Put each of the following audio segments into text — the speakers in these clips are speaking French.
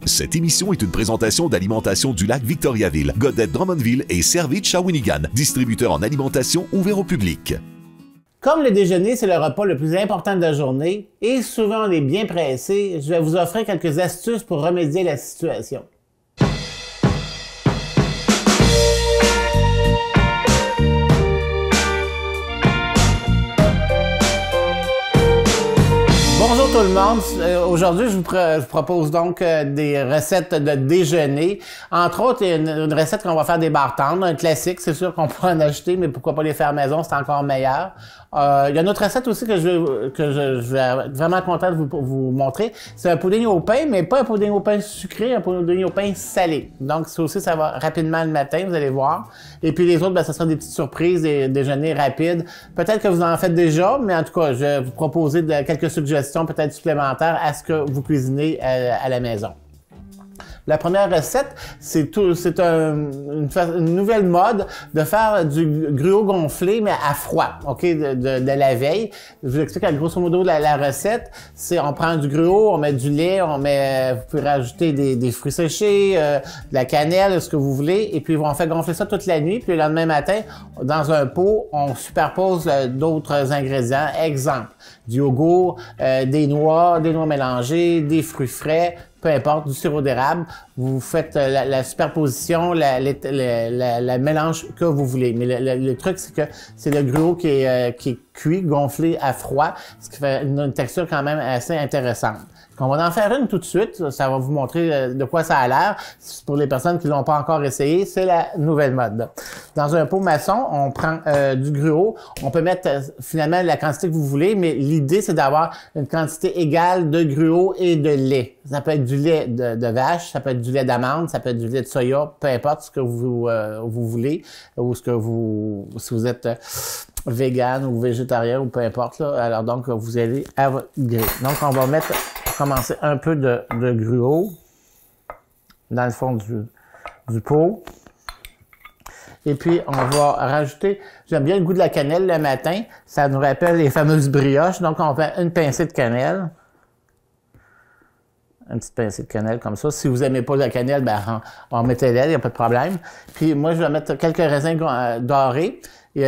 Cette émission est une présentation d'Alimentation du Lac Victoriaville, Godette Drummondville et Service Shawinigan, distributeur en alimentation ouvert au public. Comme le déjeuner, c'est le repas le plus important de la journée et souvent on est bien pressé, je vais vous offrir quelques astuces pour remédier à la situation. Bonjour tout le monde, aujourd'hui je vous propose donc des recettes de déjeuner. Entre autres, il y a une recette qu'on va faire des bar tendres, un classique, c'est sûr qu'on peut en acheter, mais pourquoi pas les faire à la maison, c'est encore meilleur. Il y a une autre recette aussi que je vais être vraiment content de vous montrer. C'est un pudding au pain, mais pas un pudding au pain sucré, un pudding au pain salé. Donc ça aussi, ça va rapidement le matin, vous allez voir. Et puis les autres, ça sera des petites surprises, des déjeuners rapides. Peut-être que vous en faites déjà, mais en tout cas, je vais vous proposer quelques suggestions peut-être supplémentaires à ce que vous cuisinez à la maison. La première recette, c'est une nouvelle mode de faire du gruau gonflé, mais à froid, ok, de la veille. Je vous explique grosso modo la recette. C'est on prend du gruau, on met du lait, vous pouvez rajouter des fruits séchés, de la cannelle, ce que vous voulez, et puis on fait gonfler ça toute la nuit. Puis le lendemain matin, dans un pot, on superpose d'autres ingrédients. Exemple, du yogourt, des noix mélangées, des fruits frais, peu importe, du sirop d'érable, vous faites la superposition, la mélange que vous voulez. Mais le truc, c'est que c'est le gruau qui est cuit, gonflé à froid, ce qui fait une texture quand même assez intéressante. On va en faire une tout de suite, ça va vous montrer de quoi ça a l'air. Pour les personnes qui l'ont pas encore essayé, c'est la nouvelle mode. Dans un pot maçon, on prend du gruau. On peut mettre finalement la quantité que vous voulez, mais l'idée c'est d'avoir une quantité égale de gruau et de lait. Ça peut être du lait de vache, ça peut être du lait d'amande, ça peut être du lait de soya, peu importe ce que vous voulez, ou si vous êtes vegan ou végétarien ou peu importe, là. Alors donc, vous allez à votre gré. Donc, on va commencer un peu de gruau dans le fond du pot. Et puis, on va rajouter, j'aime bien le goût de la cannelle le matin. Ça nous rappelle les fameuses brioches. Donc, on fait une pincée de cannelle. Une petite pincée de cannelle comme ça. Si vous n'aimez pas la cannelle, on mettez-la, il n'y a pas de problème. Puis, moi, je vais mettre quelques raisins dorés. Si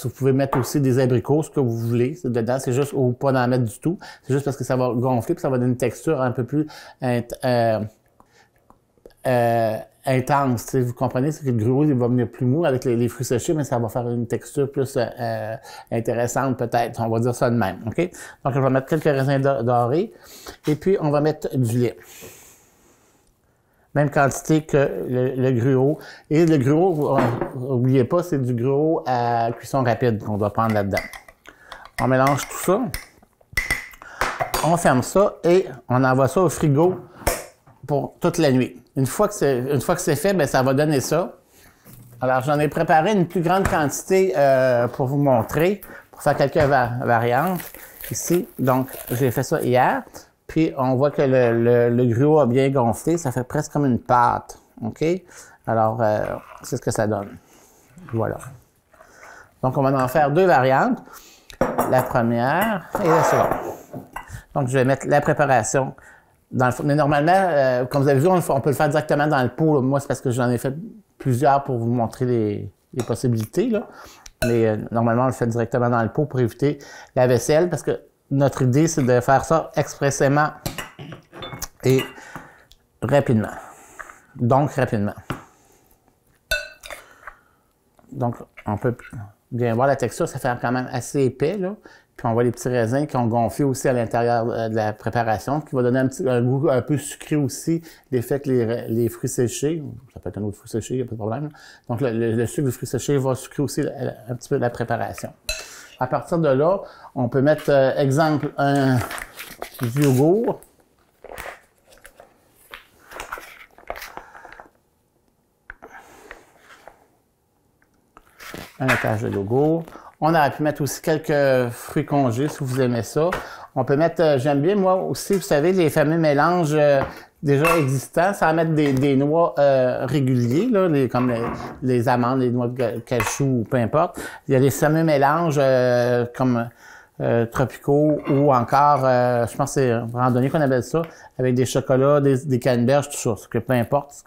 vous pouvez mettre aussi des abricots, ce que vous voulez dedans, c'est juste, ou pas d'en mettre du tout, c'est juste parce que ça va gonfler puis ça va donner une texture un peu plus intense. Vous comprenez, c'est que le gruau il va venir plus mou avec les fruits séchés, mais ça va faire une texture plus intéressante peut-être. On va dire ça de même. Ok. Donc, je vais mettre quelques raisins dorés et puis on va mettre du lait. Même quantité que le gruau. Et le gruau, n'oubliez pas, c'est du gruau à cuisson rapide qu'on doit prendre là-dedans. On mélange tout ça. On ferme ça et on envoie ça au frigo pour toute la nuit. Une fois que c'est fait, ça va donner ça. Alors, j'en ai préparé une plus grande quantité pour vous montrer, pour faire quelques variantes ici. Donc, j'ai fait ça hier. Puis, on voit que le gruau a bien gonflé. Ça fait presque comme une pâte. OK? Alors, c'est ce que ça donne. Voilà. Donc, on va en faire deux variantes. La première et la seconde. Donc, je vais mettre la préparation dans le four. Mais normalement, comme vous avez vu, on peut le faire directement dans le pot. Moi, c'est parce que j'en ai fait plusieurs pour vous montrer les possibilités, là. Mais normalement, on le fait directement dans le pot pour éviter la vaisselle parce que notre idée, c'est de faire ça expressément et rapidement. Donc, rapidement. Donc, on peut bien voir la texture, ça fait quand même assez épais, là. Puis on voit les petits raisins qui ont gonflé aussi à l'intérieur de la préparation, qui va donner un goût un peu sucré aussi, l'effet que les fruits séchés, ça peut être un autre fruit séché, il n'y a pas de problème. Donc, le sucre du fruit séché va sucrer aussi un petit peu la préparation. À partir de là, on peut mettre, exemple, du yogourt. Un étage de yogourt. On aurait pu mettre aussi quelques fruits congelés si vous aimez ça. On peut mettre, j'aime bien moi aussi, vous savez, les fameux mélanges déjà existants, sans mettre des noix réguliers, là, comme les amandes, les noix de cachou, peu importe. Il y a les fameux mélanges comme tropicaux ou encore, je pense que c'est randonnée qu'on appelle ça, avec des chocolats, des canneberges, tout ça. Que peu importe ce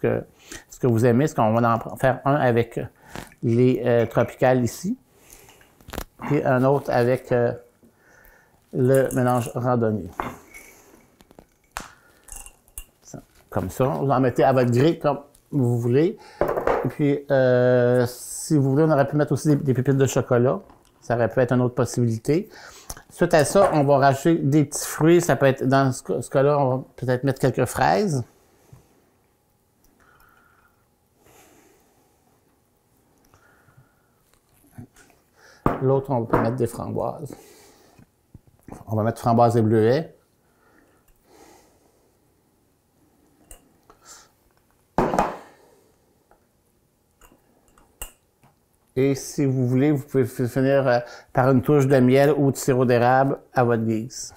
que vous aimez, ce qu'on va en faire un avec les tropicales ici, et un autre avec le mélange randonnée. Comme ça, vous en mettez à votre gré comme vous voulez. Et puis, si vous voulez, on aurait pu mettre aussi des pépites de chocolat. Ça aurait pu être une autre possibilité. Suite à ça, on va rajouter des petits fruits. Ça peut être, dans ce cas-là, on va peut-être mettre quelques fraises. L'autre, on peut mettre des framboises. On va mettre framboises et bleuets. Et si vous voulez, vous pouvez finir par une touche de miel ou de sirop d'érable à votre guise.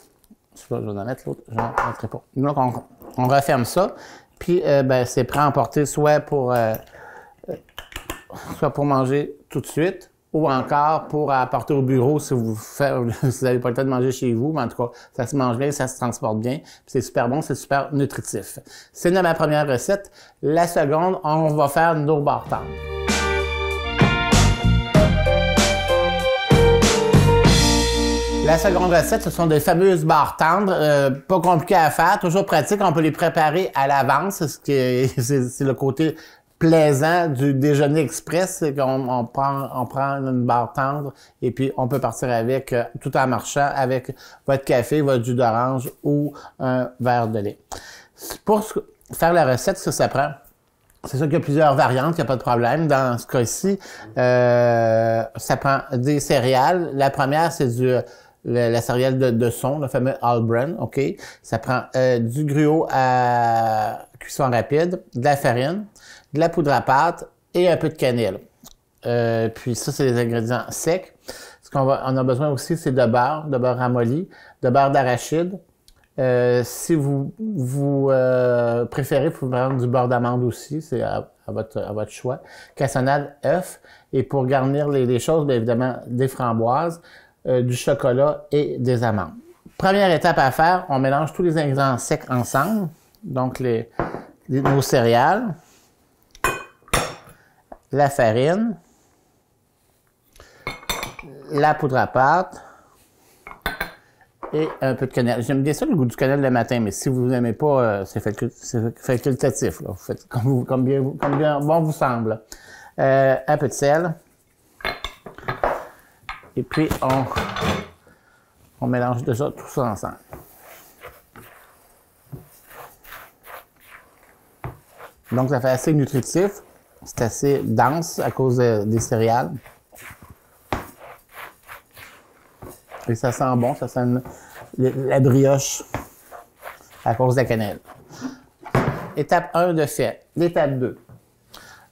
Je vais en mettre l'autre, je n'en mettrai pas. Donc, on referme ça. Puis, c'est prêt à emporter soit pour manger tout de suite ou encore pour apporter au bureau si vous n'avez pas le temps de manger chez vous. Mais en tout cas, ça se mange bien, ça se transporte bien. C'est super bon, c'est super nutritif. C'est ma première recette. La seconde, on va faire nos barres tendres. La seconde recette, ce sont des fameuses barres tendres, pas compliquées à faire, toujours pratique. On peut les préparer à l'avance, c'est le côté plaisant du déjeuner express, c'est qu'on prend une barre tendre et puis on peut partir avec, tout en marchant, avec votre café, votre jus d'orange ou un verre de lait. Pour faire la recette, ça prend. C'est sûr qu'il y a plusieurs variantes, il n'y a pas de problème. Dans ce cas-ci, ça prend des céréales. La première, c'est la céréale de son, le fameux All-Bran, OK? Ça prend du gruau à cuisson rapide, de la farine, de la poudre à pâte et un peu de cannelle. Puis ça, c'est les ingrédients secs. Ce qu'on a besoin aussi, c'est de beurre ramolli, de beurre d'arachide. Si vous préférez, vous pouvez prendre du beurre d'amande aussi, c'est à votre choix. Cassonade, œuf. Et pour garnir les choses, bien évidemment, des framboises, du chocolat et des amandes. Première étape à faire, on mélange tous les ingrédients secs ensemble. Donc, nos céréales, la farine, la poudre à pâte et un peu de cannelle. J'aime bien ça le goût du cannelle le matin, mais si vous n'aimez pas, c'est facultatif. Là. Vous faites comme bien bon vous semble. Un peu de sel. Et puis, on mélange déjà tout ça ensemble. Donc, ça fait assez nutritif. C'est assez dense à cause des céréales. Et ça sent bon, ça sent la brioche à cause de la cannelle. Étape 1 de fait. L'étape 2.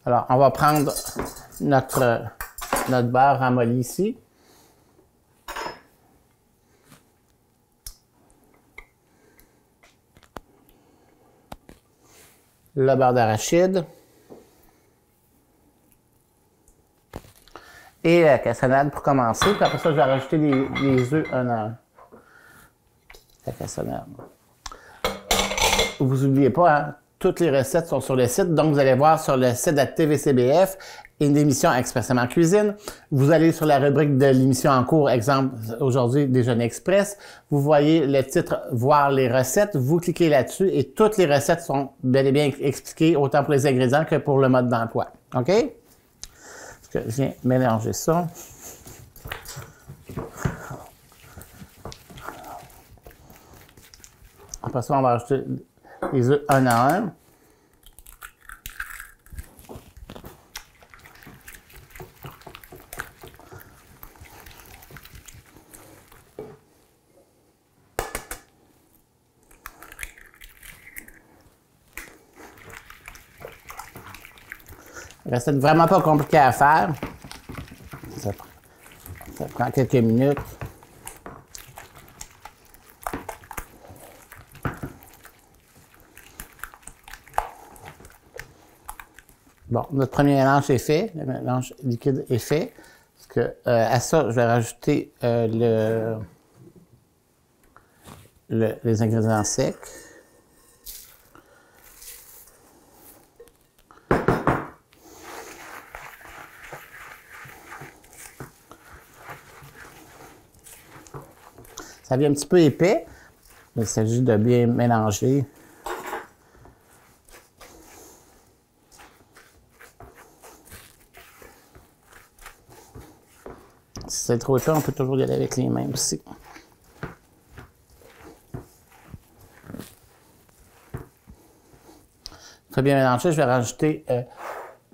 Alors, on va prendre notre beurre ramolli ici. Le beurre d'arachide. Et la cassonade pour commencer. Puis après ça, je vais rajouter les œufs un à un. La cassonade. Vous n'oubliez pas, hein, toutes les recettes sont sur le site. Donc, vous allez voir sur le site de la TVCBF une émission expressément cuisine. Vous allez sur la rubrique de l'émission en cours, exemple, aujourd'hui, Déjeuner Express. Vous voyez le titre « Voir les recettes ». Vous cliquez là-dessus et toutes les recettes sont bel et bien expliquées, autant pour les ingrédients que pour le mode d'emploi. OK? Je viens mélanger ça. Après ça, on va ajouter les œufs un à un. Recette vraiment pas compliquée à faire. Ça prend quelques minutes. Bon, notre premier mélange est fait. Le mélange liquide est fait. Parce que, à ça, je vais rajouter les ingrédients secs. Ça vient un petit peu épais, mais il s'agit de bien mélanger. Si c'est trop épais, on peut toujours y aller avec les mains aussi. Très bien mélangé, je vais rajouter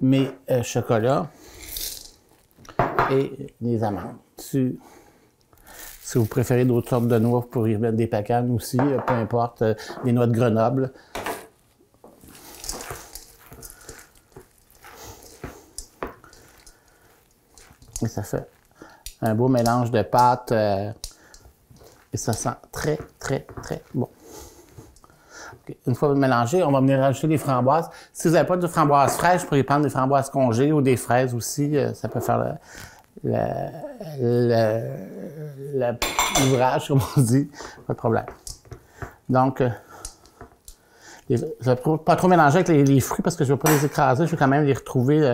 mes chocolats et les amandes. Si vous préférez d'autres sortes de noix, vous pourriez mettre des pecans aussi, peu importe, des noix de Grenoble. Et ça fait un beau mélange de pâtes et ça sent très, très, très bon. Okay. Une fois mélangé, on va venir rajouter des framboises. Si vous n'avez pas de framboises fraîches, vous pourriez prendre des framboises congées ou des fraises aussi. Ça peut faire l'ouvrage, comme on dit. Pas de problème. Donc, je ne vais pas trop mélanger avec les fruits parce que je ne veux pas les écraser. Je vais quand même les retrouver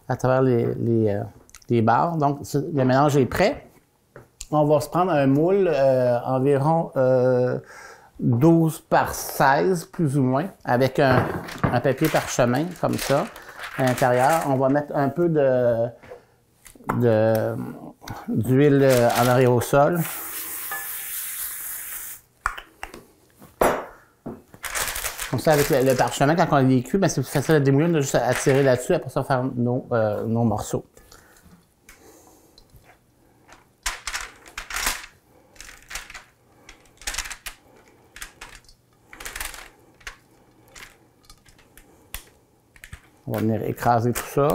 à travers les barres. Donc, le mélange est prêt. On va se prendre un moule environ 12 par 16, plus ou moins, avec un papier parchemin, comme ça. À l'intérieur, on va mettre un peu d'huile en aérosol. Comme ça, avec le parchemin, quand on les cuit, c'est plus facile à démouler. On a juste à tirer là-dessus, après ça, faire nos morceaux. On va venir écraser tout ça.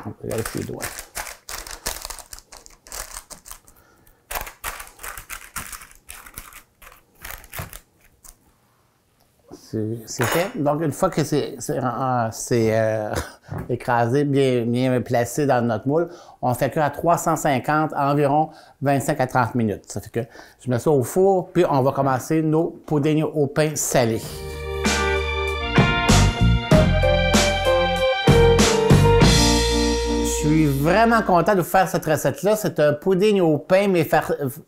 On peut y aller avec les doigts. C'est fait. Donc, une fois que c'est écrasé, bien placé dans notre moule, on fait cuire à 350 environ 25 à 30 minutes. Ça fait que je mets ça au four, puis on va commencer nos puddings au pain salé. Je suis vraiment content de vous faire cette recette-là. C'est un pudding au pain, mais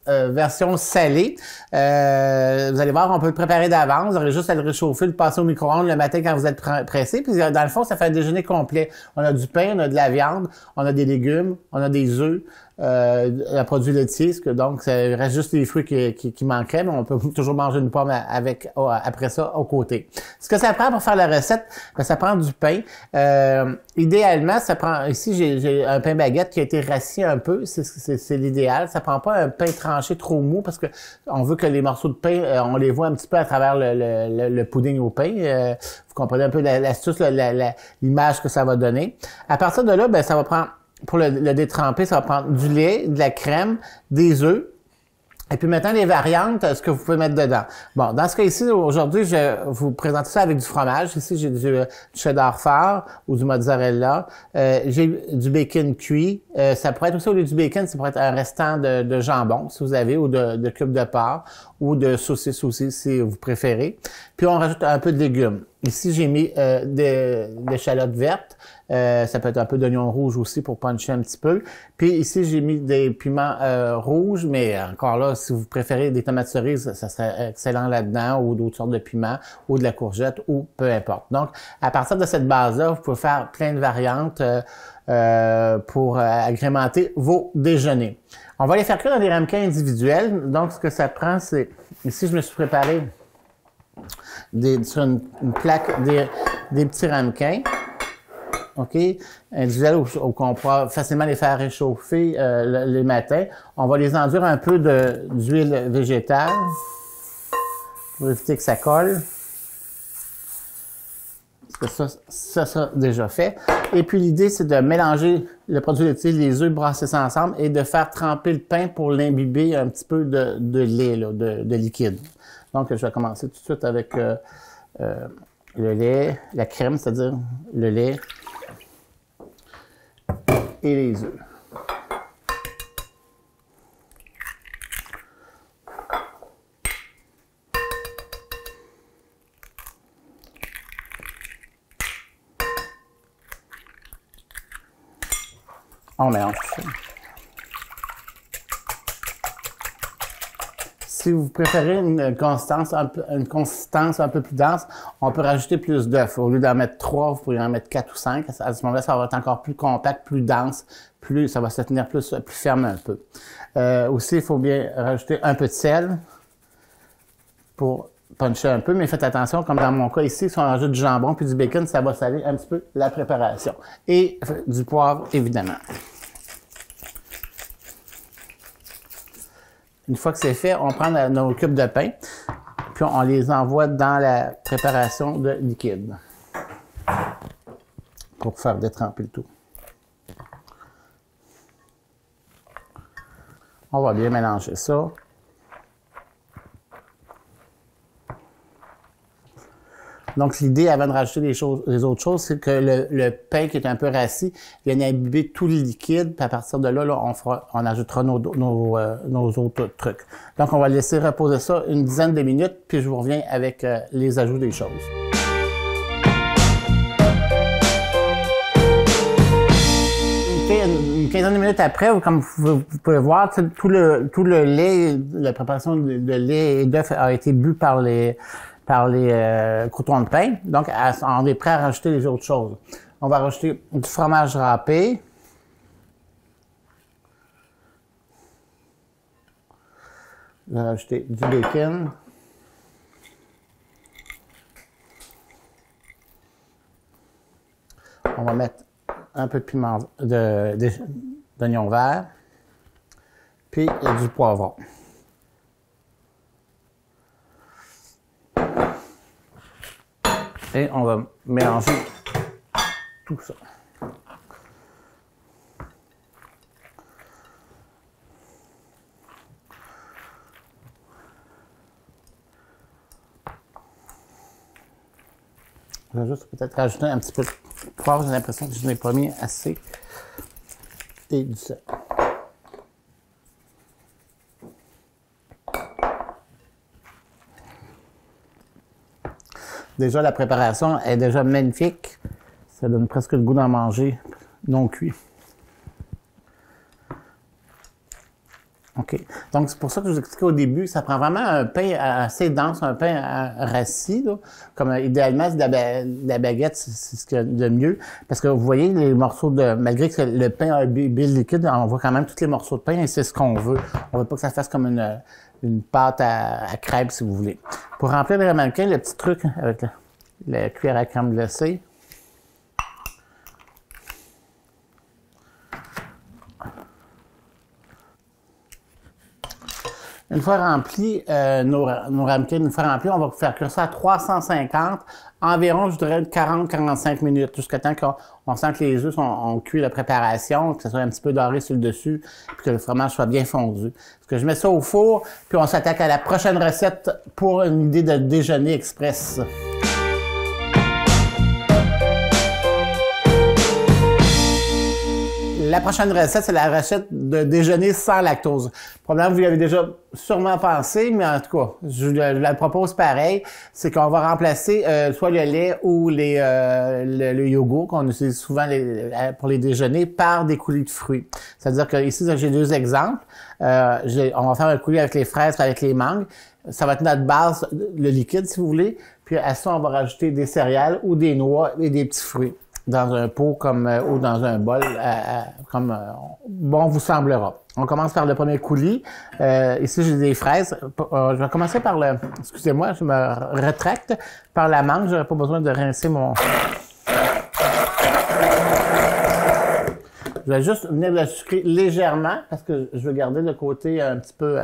version salée. Vous allez voir, on peut le préparer d'avance. Vous aurez juste à le réchauffer, le passer au micro-ondes le matin quand vous êtes pressé. Puis dans le fond, ça fait un déjeuner complet. On a du pain, on a de la viande, on a des légumes, on a des œufs, un produit laitier. Donc, ça reste juste les fruits qui manqueraient, mais on peut toujours manger une pomme après ça au côté. Ce que ça prend pour faire la recette, ça prend du pain. Idéalement, ça prend... Ici, j'ai un pain baguette qui a été rassis un peu. C'est l'idéal. Ça prend pas un pain tranché trop mou parce que on veut que les morceaux de pain, on les voit un petit peu à travers le pudding au pain. Vous comprenez un peu l'astuce, l'image que ça va donner. À partir de là, ça va prendre... Pour le détremper, ça va prendre du lait, de la crème, des œufs. Et puis maintenant, les variantes, ce que vous pouvez mettre dedans. Bon, dans ce cas ici, aujourd'hui, je vais vous présenter ça avec du fromage. Ici, j'ai du cheddar fort ou du mozzarella. J'ai du bacon cuit. Ça pourrait être aussi, au lieu du bacon, ça pourrait être un restant de jambon, si vous avez, ou de cubes de porc, ou de saucisse aussi, si vous préférez. Puis on rajoute un peu de légumes. Ici, j'ai mis des échalotes vertes. Ça peut être un peu d'oignon rouge aussi pour puncher un petit peu. Puis ici, j'ai mis des piments rouges, mais encore là, si vous préférez des tomates cerises, ça serait excellent là-dedans, ou d'autres sortes de piments, ou de la courgette, ou peu importe. Donc, à partir de cette base-là, vous pouvez faire plein de variantes pour agrémenter vos déjeuners. On va les faire cuire dans des ramequins individuels. Donc, ce que ça prend, c'est... Ici, je me suis préparé sur une plaque des petits ramequins. OK? Individuels où on pourra facilement les faire réchauffer les matins. On va les enduire un peu d'huile végétale pour éviter que ça colle. Parce que ça sera déjà fait. Et puis l'idée, c'est de mélanger le produit laitier, les œufs, brasser ça ensemble et de faire tremper le pain pour l'imbiber un petit peu de lait, là, de liquide. Donc, je vais commencer tout de suite avec le lait, la crème, c'est-à-dire le lait et les œufs. On mélange tout ça. Si vous préférez une consistance un peu plus dense, on peut rajouter plus d'œufs. Au lieu d'en mettre 3, vous pourriez en mettre 4 ou 5. À ce moment-là, ça va être encore plus compact, plus dense, ça va se tenir plus ferme un peu. Aussi, il faut bien rajouter un peu de sel pour puncher un peu, mais faites attention, comme dans mon cas ici, si on rajoute du jambon puis du bacon, ça va saler un petit peu la préparation. Et du poivre, évidemment. Une fois que c'est fait, on prend nos cubes de pain, puis on les envoie dans la préparation de liquide pour faire détremper le tout. On va bien mélanger ça. Donc, l'idée, avant de rajouter les autres choses, c'est que le pain qui est un peu rassis vienne imbiber tout le liquide, puis à partir de là, on ajoutera nos autres trucs. Donc, on va laisser reposer ça une dizaine de minutes, puis je vous reviens avec les ajouts des choses. Une quinzaine de minutes après, comme vous pouvez voir, tout le lait, la préparation de lait et d'œufs a été bu par les croûtons de pain. Donc, on est prêt à rajouter les autres choses. On va rajouter du fromage râpé. On va rajouter du bacon. On va mettre un peu de piment, d'oignon vert. Puis, du poivron. Et on va mélanger tout ça. Je vais juste peut-être rajouter un petit peu de poivre. J'ai l'impression que je n'ai pas mis assez. Et du sel. Déjà, la préparation est déjà magnifique. Ça donne presque le goût d'en manger non cuit. OK. Donc, c'est pour ça que je vous expliquais au début, ça prend vraiment un pain assez dense, un pain rassis, là. Comme idéalement, c'est de la baguette, c'est ce qu'il y a de mieux. Parce que vous voyez, les morceaux malgré que le pain a un bile liquide, on voit quand même tous les morceaux de pain et c'est ce qu'on veut. On veut pas que ça fasse comme une pâte à crêpes, si vous voulez. Pour remplir le mannequin, le petit truc avec la cuillère à crème glacée. Une fois rempli, nos ramequins, une fois remplis, on va faire cuire ça à 350, environ, je dirais, 40-45 minutes, jusqu'à temps qu'on sent que les œufs ont cuit la préparation, que ça soit un petit peu doré sur le dessus, puis que le fromage soit bien fondu. Parce que je mets ça au four, puis on s'attaque à la prochaine recette pour une idée de déjeuner express. La prochaine recette, c'est la recette de déjeuner sans lactose. Probablement, vous y avez déjà sûrement pensé, mais en tout cas, je la propose pareil. C'est qu'on va remplacer soit le lait ou le yogourt qu'on utilise souvent pour les déjeuners par des coulis de fruits. C'est-à-dire que ici, j'ai deux exemples. On va faire un coulis avec les fraises, avec les mangues. Ça va être notre base, le liquide, si vous voulez. Puis à ça, on va rajouter des céréales ou des noix et des petits fruits dans un pot ou dans un bol, comme bon vous semblera. On commence par le premier coulis. Ici, j'ai des fraises. Je vais commencer par excusez-moi, je me rétracte, par la mangue. J'aurais pas besoin de rincer mon... Je vais juste venir le sucrer légèrement parce que je veux garder le côté un petit peu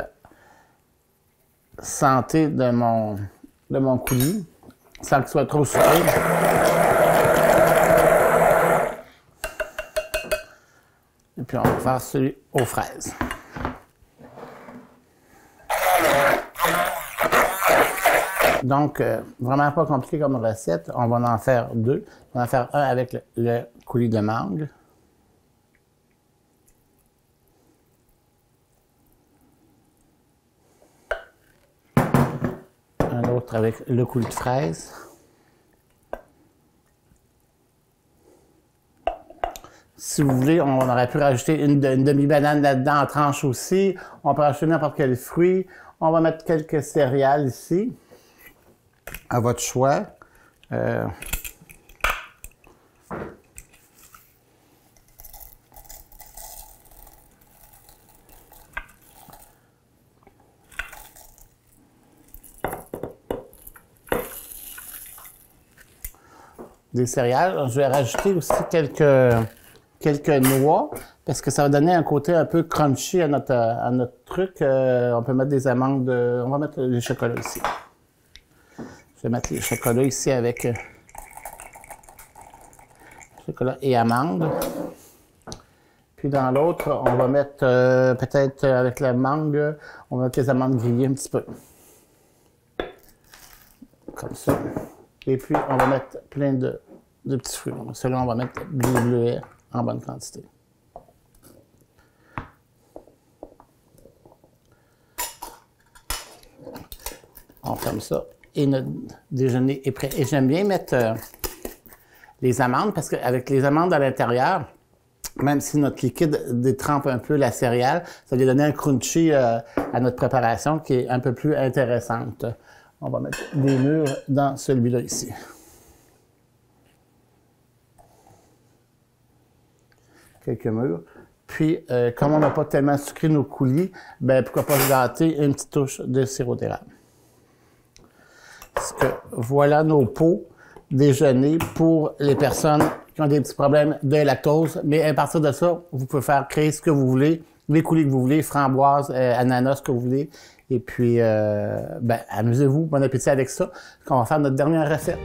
santé de mon coulis, sans qu'il soit trop sucré. Et puis, on va faire celui aux fraises. Donc, vraiment pas compliqué comme recette. On va en faire deux. On va en faire un avec le coulis de mangue. Un autre avec le coulis de fraise. Si vous voulez, on aurait pu rajouter une demi-banane là-dedans en tranche aussi. On peut rajouter n'importe quel fruit. On va mettre quelques céréales ici, à votre choix. Des céréales. Je vais rajouter aussi quelques noix parce que ça va donner un côté un peu crunchy à notre truc. On peut mettre des amandes. On va mettre les chocolats ici. Je vais mettre les chocolats ici avec chocolat et amandes. Puis dans l'autre, on va mettre peut-être avec la mangue, on va mettre les amandes grillées un petit peu. Comme ça. Et puis, on va mettre plein de petits fruits. Celui-là, on va mettre du bleuet en bonne quantité. On ferme ça. Et notre déjeuner est prêt. Et j'aime bien mettre les amandes, parce qu'avec les amandes à l'intérieur, même si notre liquide détrempe un peu la céréale, ça va donner un crunchy à notre préparation qui est un peu plus intéressante. On va mettre des mûres dans celui-là ici. Quelques mûres. Puis, comme on n'a pas tellement sucré nos coulis, ben pourquoi pas gâter une petite touche de sirop d'érable. Parce que voilà nos pots déjeuner pour les personnes qui ont des petits problèmes de lactose. Mais à partir de ça, vous pouvez créer ce que vous voulez, les coulis que vous voulez, framboises, ananas, ce que vous voulez. Et puis, amusez-vous, bon appétit avec ça. On va faire notre dernière recette.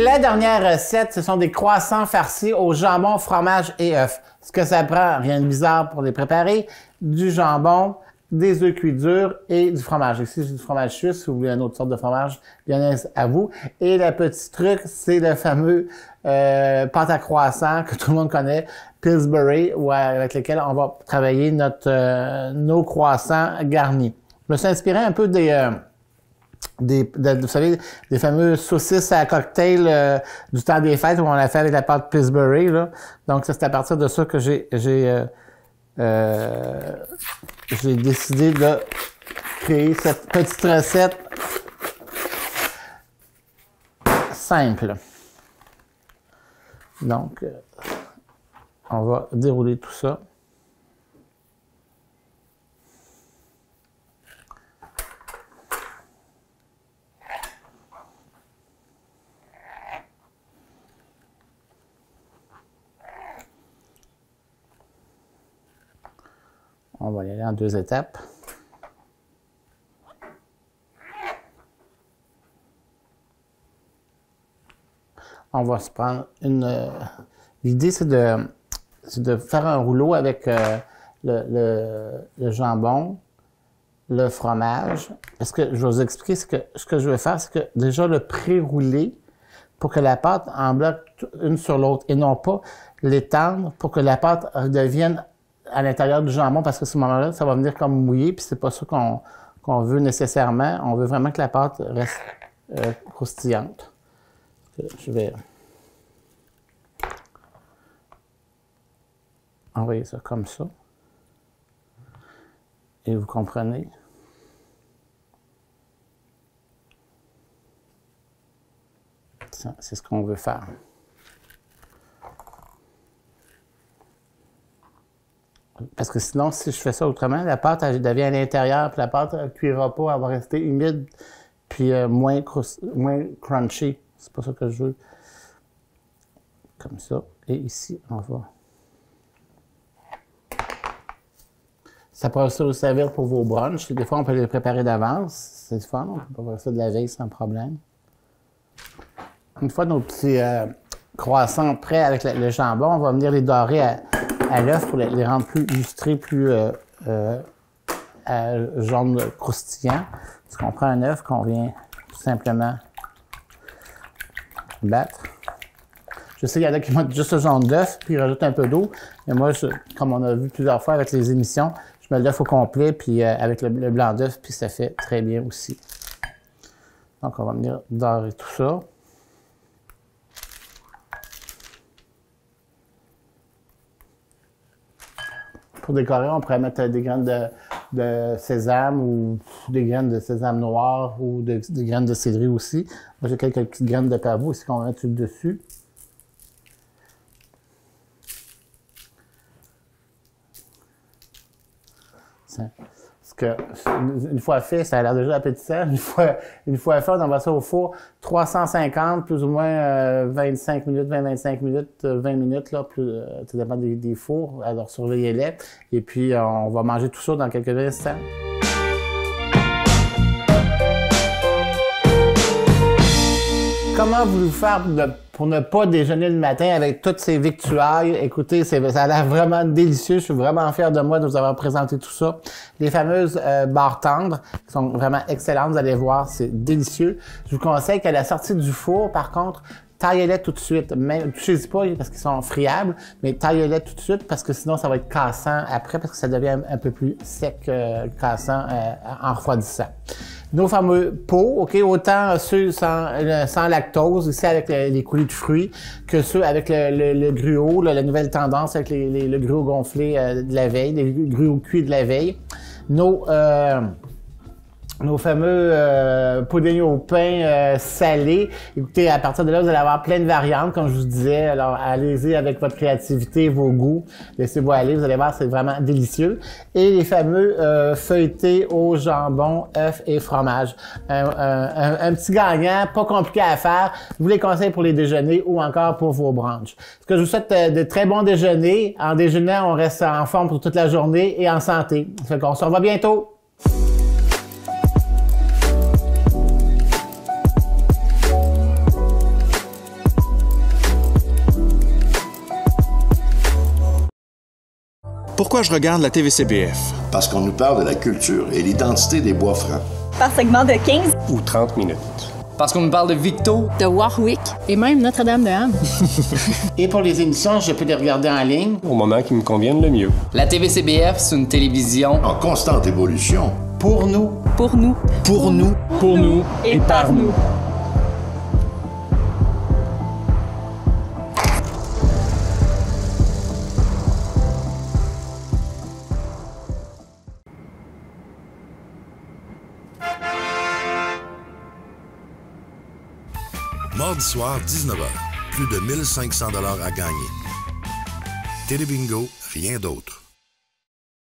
La dernière recette, ce sont des croissants farcis au jambon, fromage et œufs. Ce que ça prend, rien de bizarre pour les préparer, du jambon, des œufs cuits durs et du fromage. Ici, j'ai du fromage suisse. Si vous voulez une autre sorte de fromage, bien à vous. Et le petit truc, c'est le fameux pâte à croissant que tout le monde connaît, Pillsbury, avec lequel on va travailler nos croissants garnis. Je me suis inspiré un peu vous savez, des fameuses saucisses à cocktail du temps des fêtes où on l'a fait avec la pâte Pillsbury, là. Donc, c'est à partir de ça que j'ai décidé de créer cette petite recette simple. Donc, on va dérouler tout ça. On va y aller en 2 étapes. On va se prendre l'idée, c'est de faire un rouleau avec le jambon, le fromage. Parce que je vais vous expliquer ce que je vais faire, c'est que déjà le pré-rouler pour que la pâte en bloque une sur l'autre et non pas l'étendre pour que la pâte devienne à l'intérieur du jambon, parce que à ce moment-là, ça va venir comme mouillé, puis c'est pas ça qu'on veut nécessairement. On veut vraiment que la pâte reste croustillante. Je vais envoyer ça comme ça. Et vous comprenez. C'est ce qu'on veut faire. Parce que sinon, si je fais ça autrement, la pâte elle devient à l'intérieur, puis la pâte ne cuira pas, elle va rester humide, puis moins crunchy. C'est pas ça que je veux. Comme ça. Et ici, on va. Ça peut aussi vous servir pour vos brunchs. Des fois, on peut les préparer d'avance. C'est du fun. On peut faire ça de la veille sans problème. Une fois nos petits croissants prêts avec le jambon, on va venir les dorer à l'œuf pour les rendre plus lustrés, plus jaune croustillant. Parce qu'on prend un œuf qu'on vient tout simplement battre. Je sais qu'il y en a qui mettent juste le jaune d'œuf, puis ils rajoutent un peu d'eau. Mais moi, comme on a vu plusieurs fois avec les émissions, je mets l'œuf au complet, puis avec le blanc d'œuf, puis ça fait très bien aussi. Donc, on va venir dorer tout ça. Pour décorer, on pourrait mettre des graines de sésame ou des graines de sésame noir ou des graines de céleri aussi. Moi, j'ai quelques petites graines de pavot aussi qu'on va mettre dessus. Parce que une fois fait, ça a l'air déjà appétissant. Une fois fait, on envoie ça au four 350, plus ou moins 25 minutes, 20-25 minutes, 20 minutes, là, ça dépend des fours. Alors, surveillez-les. Et puis, on va manger tout ça dans quelques instants. Comment voulez-vous faire pour ne pas déjeuner le matin avec toutes ces victuailles? Écoutez, ça a l'air vraiment délicieux. Je suis vraiment fier de moi de vous avoir présenté tout ça. Les fameuses barres tendres qui sont vraiment excellentes. Vous allez voir, c'est délicieux. Je vous conseille qu'à la sortie du four, par contre, taillez-les tout de suite. Même, touchez-y pas parce qu'ils sont friables, mais taillez-les tout de suite parce que sinon, ça va être cassant après parce que ça devient un peu plus sec, cassant en refroidissant. Nos fameux pots, OK, autant ceux sans lactose, ici avec les coulis de fruits, que ceux avec le gruau, la nouvelle tendance avec le gruau gonflé de la veille, les gruaux cuits de la veille. Nos fameux puddings au pain salés. Écoutez, à partir de là, vous allez avoir plein de variantes, comme je vous disais. Alors, allez-y avec votre créativité, vos goûts. Laissez-vous aller, vous allez voir, c'est vraiment délicieux. Et les fameux feuilletés au jambon, œufs et fromage. Un petit gagnant, pas compliqué à faire. Je vous les conseille pour les déjeuners ou encore pour vos brunchs. Ce que je vous souhaite de très bons déjeuners. En déjeunant, on reste en forme pour toute la journée et en santé. Fait qu'on se revoit bientôt. Pourquoi je regarde la TVCBF? Parce qu'on nous parle de la culture et l'identité des Bois-Francs. Par segment de 15 ou 30 minutes. Parce qu'on nous parle de Victo, de Warwick et même Notre-Dame-de-Ham. Et pour les émissions, je peux les regarder en ligne. Au moment qui me convienne le mieux. La TVCBF, c'est une télévision en constante évolution. Pour nous. Pour nous. Pour nous. Pour nous. Et par nous. Mardi soir, 19h. Plus de 1500 $ à gagner. Télébingo, rien d'autre.